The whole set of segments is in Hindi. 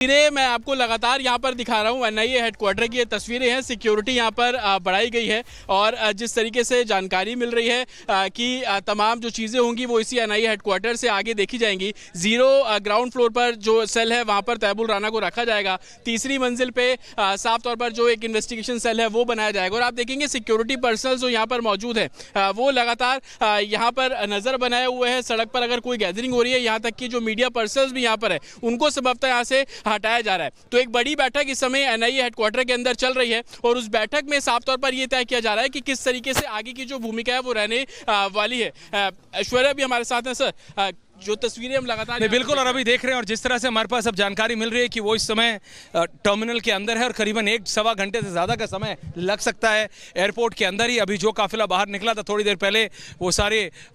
मैं आपको लगातार यहाँ पर दिखा रहा हूँ एनआईए हेडक्वार्टर की ये तस्वीरें हैं। सिक्योरिटी यहाँ पर बढ़ाई गई है और जिस तरीके से जानकारी मिल रही है कि तमाम जो चीज़ें होंगी वो इसी एनआईए हेडक्वार्टर से आगे देखी जाएंगी। जीरो ग्राउंड फ्लोर पर जो सेल है वहाँ पर तैबुल राना को रखा जाएगा। तीसरी मंजिल पे साफ तौर पर जो एक इन्वेस्टिगेशन सेल है वो बनाया जाएगा और आप देखेंगे सिक्योरिटी पर्सनल जो यहाँ पर मौजूद है वो लगातार यहाँ पर नज़र बनाए हुए हैं। सड़क पर अगर कोई गैदरिंग हो रही है, यहाँ तक कि जो मीडिया पर्सनल भी यहाँ पर है उनको संभवतः यहाँ से हटाया जा रहा है। तो एक बड़ी बैठक इस समय एनआईए हेडक्वार्टर के अंदर चल रही है और उस बैठक में साफ तौर पर यह तय किया जा रहा है कि किस तरीके से आगे की जो भूमिका है वो रहने वाली है। ऐश्वर्या भी हमारे साथ है। सर, जो तस्वीरें हम लगातार बिल्कुल और अभी देख रहे हैं और जिस तरह से हमारे पास अब जानकारी मिल रही है कि वो इस समय टर्मिनल के अंदर है और करीबन 1-1.25 घंटे से ज़्यादा का समय लग सकता है एयरपोर्ट के अंदर ही। अभी जो काफिला बाहर निकला था थोड़ी देर पहले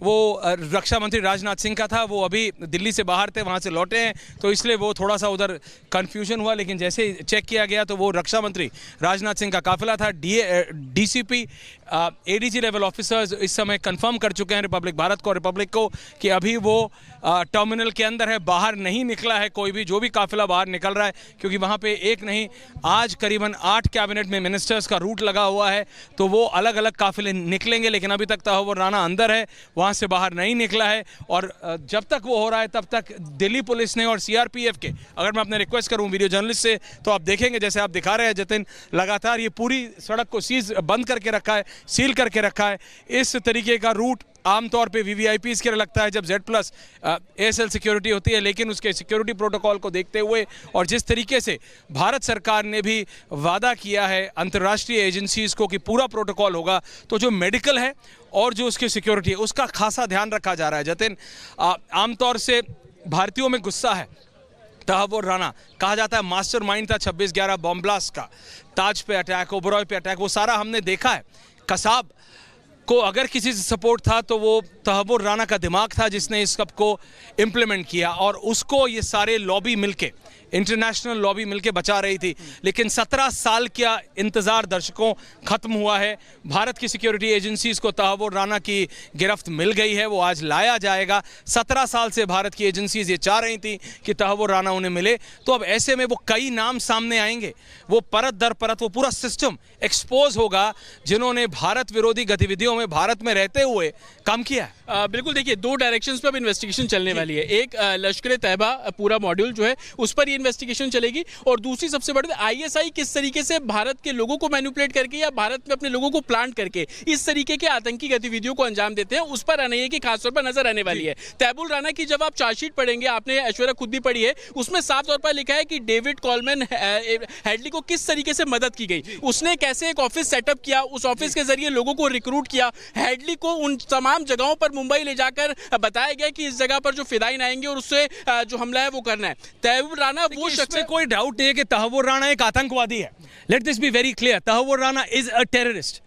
वो रक्षा मंत्री राजनाथ सिंह का था, वो अभी दिल्ली से बाहर थे, वहाँ से लौटे हैं, तो इसलिए वो थोड़ा सा उधर कन्फ्यूजन हुआ। लेकिन जैसे ही चेक किया गया तो वो रक्षा मंत्री राजनाथ सिंह का काफिला था। DCP ADG लेवल ऑफिसर्स इस समय कंफर्म कर चुके हैं रिपब्लिक को कि अभी वो टर्मिनल के अंदर है, बाहर नहीं निकला है कोई भी, जो भी काफिला बाहर निकल रहा है, क्योंकि वहाँ पे एक नहीं आज करीबन 8 कैबिनेट में मिनिस्टर्स का रूट लगा हुआ है, तो वो अलग अलग काफिले निकलेंगे। लेकिन अभी तक तहव्वुर राना अंदर है, वहाँ से बाहर नहीं निकला है और जब तक वो हो रहा है तब तक दिल्ली पुलिस ने और CRPF के, अगर मैं अपने रिक्वेस्ट करूँ वीडियो जर्नलिस्ट से, तो आप देखेंगे जैसे आप दिखा रहे हैं जतिन, लगातार ये पूरी सड़क को बंद करके रखा है, सील करके रखा है। इस तरीके का रूट आमतौर पे VVIPs के लिए लगता है जब Z+ ASL सिक्योरिटी होती है, लेकिन उसके सिक्योरिटी प्रोटोकॉल को देखते हुए और जिस तरीके से भारत सरकार ने भी वादा किया है अंतर्राष्ट्रीय एजेंसीज़ को कि पूरा प्रोटोकॉल होगा, तो जो मेडिकल है और जो उसकी सिक्योरिटी है उसका खासा ध्यान रखा जा रहा है। जतिन, आमतौर से भारतीयों में गुस्सा है। तहव्वुर राना कहा जाता है मास्टरमाइंड था 26/11 बॉम्ब ब्लास्ट का, ताज पे अटैक, ओबरॉय पे अटैक, वो सारा हमने देखा है। कसाब को अगर किसी से सपोर्ट था तो वो तहव्वुर राना का दिमाग था जिसने इस सब को इम्प्लीमेंट किया और उसको ये सारे लॉबी मिलके, इंटरनेशनल लॉबी मिलके बचा रही थी। लेकिन 17 साल का इंतज़ार दर्शकों ख़त्म हुआ है। भारत की सिक्योरिटी एजेंसीज़ को तहव्वुर राना की गिरफ्त मिल गई है, वो आज लाया जाएगा। 17 साल से भारत की एजेंसीज़ ये चाह रही थी कि तहव्वुर राना उन्हें मिले, तो अब ऐसे में वो कई नाम सामने आएंगे, वो परत दर परत वो पूरा सिस्टम एक्सपोज होगा जिन्होंने भारत विरोधी गतिविधियों में भारत में रहते हुए काम किया है। बिल्कुल, देखिए 2 डायरेक्शंस पे अब इन्वेस्टिगेशन चलने वाली है। एक लश्कर तैयबा पूरा मॉड्यूल जो है उस पर इन्वेस्टिगेशन चलेगी और दूसरी सबसे बड़ी ISI किस तरीके से भारत के लोगों को मैनिपुलेट करके या भारत में अपने लोगों को प्लांट करके इस तरीके के आतंकी गतिविधियों को अंजाम देते हैं, उस पर एनआईए की खासतौर पर नजर आने वाली है। तैबुल राना की जब आप चार्जशीट पढ़ेंगे, आपने ऐश्वर्या खुद भी पढ़ी है, उसमें साफ तौर पर लिखा है कि डेविड कॉलमैन हेडली को किस तरीके से मदद की गई, उसने कैसे एक ऑफिस सेटअप किया, उस ऑफिस के जरिए लोगों को रिक्रूट किया, हेडली को उन तमाम जगहों पर मुंबई ले जाकर बताया गया कि इस जगह पर जो फिदाइन आएंगे और उससे जो हमला है वो करना है। तैबुल राना वो शख्स, कोई डाउट नहीं है कि तहव्वुर राना एक आतंकवादी है। Let this be very clear, Tahawwur Rana is a terrorist.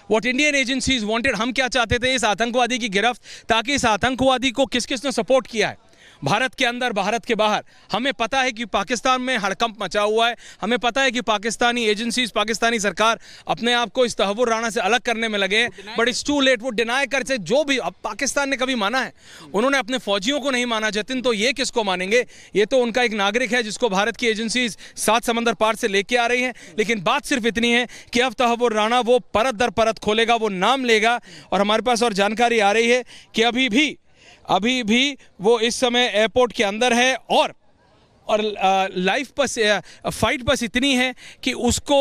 What Indian agencies wanted, हम क्या चाहते थे, इस आतंकवादी की गिरफ्त, ताकि इस आतंकवादी को किस किस ने सपोर्ट किया है भारत के अंदर भारत के बाहर। हमें पता है कि पाकिस्तान में हड़कंप मचा हुआ है, हमें पता है कि पाकिस्तानी एजेंसीज, पाकिस्तानी सरकार अपने आप को इस तहव्वुर राना से अलग करने में लगे हैं, बट इट्स टू लेट। वो डिनाई कर से जो भी, अब पाकिस्तान ने कभी माना है, उन्होंने अपने फौजियों को नहीं माना जतिन, तो ये किसको मानेंगे? ये तो उनका एक नागरिक है जिसको भारत की एजेंसीज 7 समंदर पार से लेके आ रही हैं। लेकिन बात सिर्फ इतनी है कि अब तहव्वुर राना वो परत दर परत खोलेगा, वो नाम लेगा और हमारे पास और जानकारी आ रही है कि अभी भी वो इस समय एयरपोर्ट के अंदर है और लाइफ बस फाइट बस इतनी है कि उसको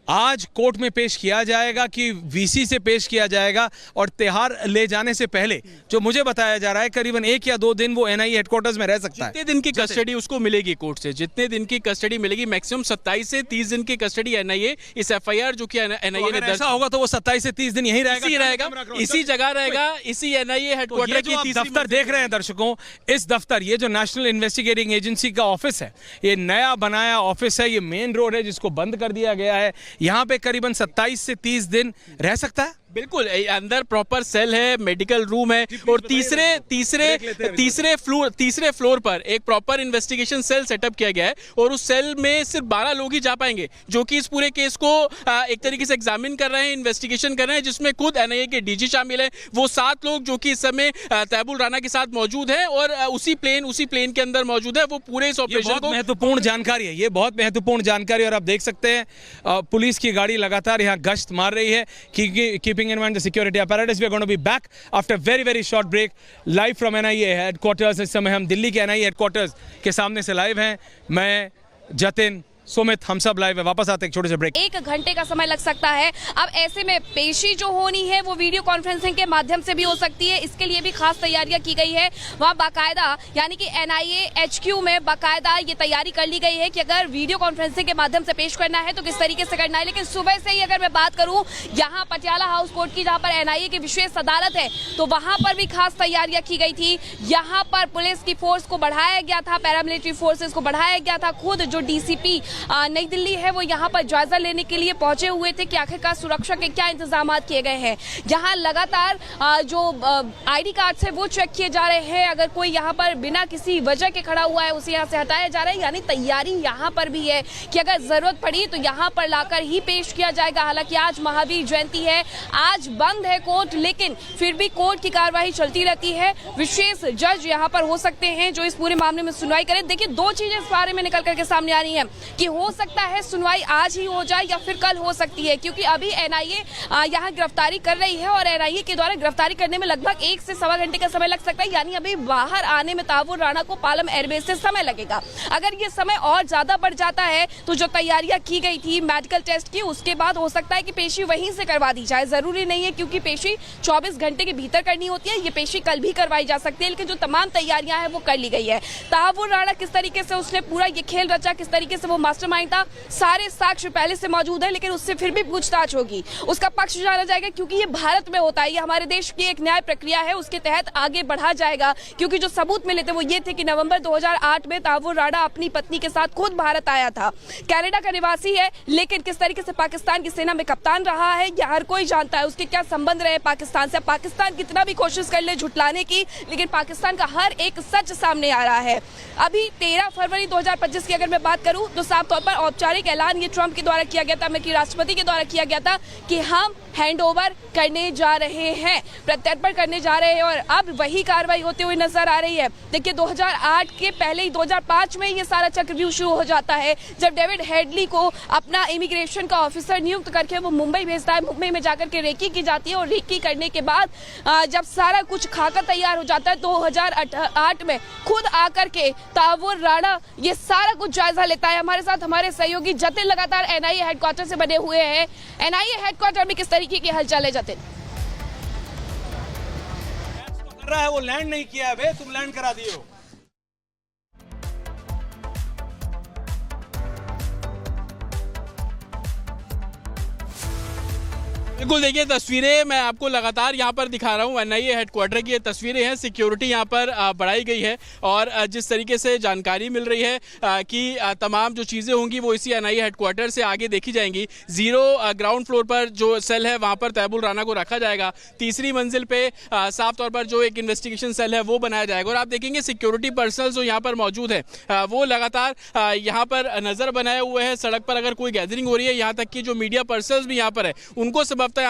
आज कोर्ट में पेश किया जाएगा कि VC से पेश किया जाएगा और तिहाड़ ले जाने से पहले जो मुझे बताया जा रहा है करीबन 1 या 2 दिन वो एनआईए हेडक्वार्टर्स में रह सकता है। जितने दिन की कस्टडी उसको मिलेगी कोर्ट से, जितने दिन की कस्टडी मिलेगी, मैक्सिमम 27 से 30 दिन की कस्टडी एनआईए इस FIR जो कि एनआईए ने ऐसा होगा तो वो 27 से 30 दिन यही रहेगा, इसी जगह रहेगा, इसी एनआईए हेडक्वार्टर की दफ्तर देख रहे हैं दर्शकों। इस दफ्तर, ये जो नेशनल इन्वेस्टिगेटिंग एजेंसी का ऑफिस है, ये नया बनाया ऑफिस है, ये मेन रोड है जिसको बंद कर दिया गया है। यहाँ पे करीबन 27 से 30 दिन रह सकता है। बिल्कुल अंदर प्रॉपर सेल है, मेडिकल रूम है और तीसरे फ्लोर पर एक प्रॉपर इन्वेस्टिगेशन सेल सेटअप किया गया है और उस सेल में सिर्फ 12 लोग ही जा पाएंगे जो कि इस पूरे केस को एक तरीके से एग्जामिन कर रहे हैं, इन्वेस्टिगेशन कर रहे हैं, जिसमें खुद एनआईए के डीजी शामिल है। वो 7 लोग जो कि इस समय तैबुल राना के साथ मौजूद है और उसी प्लेन के अंदर मौजूद है। वो पूरे इस ऑपरेशन को महत्वपूर्ण जानकारी है, ये बहुत महत्वपूर्ण जानकारी। और आप देख सकते हैं पुलिस की गाड़ी लगातार यहाँ गश्त मार रही है। Keeping in mind the security apparatus, we are going to be back after very short break live from NIA headquarters। इस समय हम दिल्ली के NIA headquarters के सामने से लाइव हैं। मैं जतिन, सुमित, हम सब लाइव है। वापस आते एक छोटे से ब्रेक। 1 घंटे का समय लग सकता है। अब ऐसे में पेशी जो होनी है वो वीडियो कॉन्फ्रेंसिंग के माध्यम से भी हो सकती है। इसके लिए भी खास तैयारियां की गई है। वहाँ बाकायदा यानी कि NIA HQ में बाकायदा ये तैयारी कर ली गई है कि अगर वीडियो कॉन्फ्रेंसिंग के माध्यम से पेश करना है तो किस तरीके से करना है। लेकिन सुबह से ही अगर मैं बात करूँ यहाँ पटियाला हाउस कोर्ट की, जहाँ पर NIA की विशेष अदालत है, तो वहाँ पर भी खास तैयारियां की गई थी। यहाँ पर पुलिस की फोर्स को बढ़ाया गया था, पैरामिलिट्री फोर्सेस को बढ़ाया गया था। खुद जो DCP नई दिल्ली है वो यहाँ पर जायजा लेने के लिए पहुंचे हुए थे कि आखिरकार सुरक्षा के क्या इंतजाम किए गए हैं। यहाँ लगातार जो ID कार्ड्स है वो चेक किए जा रहे हैं। अगर कोई यहाँ पर बिना किसी वजह के खड़ा हुआ है उसे यहाँ से हटाया जा रहा है। यानी तैयारी यहाँ पर भी है कि अगर जरूरत पड़ी तो यहाँ पर लाकर ही पेश किया जाएगा। हालांकि आज महावीर जयंती है, आज बंद है कोर्ट, लेकिन फिर भी कोर्ट की कार्यवाही चलती रहती है। विशेष जज यहाँ पर हो सकते हैं जो इस पूरे मामले में सुनवाई करें। देखिए 2 चीजें इस बारे में निकल करके सामने आ रही है कि हो सकता है सुनवाई आज ही हो जाए या फिर कल हो सकती है, क्योंकि अभी NIA यहाँ गिरफ्तारी कर रही है और NIA के द्वारा गिरफ्तारी करने में लगभग 1 से सवा घंटे का समय लग सकता है। यानी अभी बाहर आने में तैबुल राना को पालम एयरबेस से समय लगेगा। अगर ये समय और ज्यादा बढ़ जाता है तो जो तैयारियां की गई थी मेडिकल टेस्ट की, उसके बाद हो सकता है कि पेशी वहीं से करवा दी जाए। जरूरी नहीं है क्योंकि पेशी 24 घंटे के भीतर करनी होती है, ये पेशी कल भी करवाई जा सकती है। लेकिन जो तमाम तैयारियां हैं वो कर ली गई है। तैबुल राना किस तरीके से उसने पूरा ये खेल रचा, किस तरीके से वो मास्टरमाइंड था, सारे साक्ष्य पहले से मौजूद है। लेकिन उससे फिर भी पूछताछ होगी, उसका पक्ष जाना जाएगा, क्योंकि ये भारत में होता है, ये हमारे देश की एक न्याय प्रक्रिया है, उसके तहत आगे बढ़ा जाएगा। क्योंकि जो सबूत मिले थे वो ये थे कि नवंबर 2008 में तैबुल राना अपनी पत्नी के साथ खुद भारत आया था। कनाडा का निवासी है, लेकिन किस तरीके से पाकिस्तान की सेना में कप्तान रहा है ये हर कोई जानता है। उसके क्या संबंध रहे पाकिस्तान से। पाकिस्तान कितना भी कोशिश कर ले झुटलाने की, लेकिन पाकिस्तान का हर एक सच सामने आ रहा है। अभी 13 फरवरी 2025 की अगर मैं बात करूं तो साफ तौर पर औपचारिक ऐलान ये ट्रंप के द्वारा किया गया था, अमेरिकी राष्ट्रपति के द्वारा किया गया था कि हम हैंडओवर करने जा रहे हैं, प्रत्यर्पण करने जा रहे हैं। और अब वही कार्रवाई होते हुए नजर आ रही है। देखिए 2008 के पहले ही 2005 में ये सारा चक्रव्यूह शुरू हो जाता है, जब डेविड हेडली को अपना इमिग्रेशन का ऑफिसर नियुक्त करके वो मुंबई भेजता है। मुंबई में जाकर के रेकी की जाती है और रेकी करने के बाद जब सारा कुछ खाका तैयार हो जाता है 2008 में खुद आकर के तैबुल राना ये सारा कुछ जायजा लेता है। हमारे साथ हमारे सहयोगी जतिन लगातार NIA हेडक्वार्टर से बने हुए हैं। NIA हेडक्वार्टर में किस तरीके की हलचल है जतिन? कर रहा है वो लैंड नहीं किया है, तुम लैंड करा दिए हो। बिल्कुल देखिए तस्वीरें मैं आपको लगातार यहाँ पर दिखा रहा हूँ। NIA हेडक्वार्टर की ये तस्वीरें हैं। सिक्योरिटी यहाँ पर बढ़ाई गई है और जिस तरीके से जानकारी मिल रही है कि तमाम जो चीज़ें होंगी वो इसी NIA हेडक्वार्टर से आगे देखी जाएंगी। 0 ग्राउंड फ्लोर पर जो सेल है वहाँ पर तैबुल राना को रखा जाएगा। तीसरी मंजिल पे साफ तौर पर जो एक इन्वेस्टिगेशन सेल है वो बनाया जाएगा। और आप देखेंगे सिक्योरिटी पर्सनल जो यहाँ पर मौजूद है वो लगातार यहाँ पर नज़र बनाए हुए हैं। सड़क पर अगर कोई गैदरिंग हो रही है, यहाँ तक कि जो मीडिया पर्सनल भी यहाँ पर है उनको सबब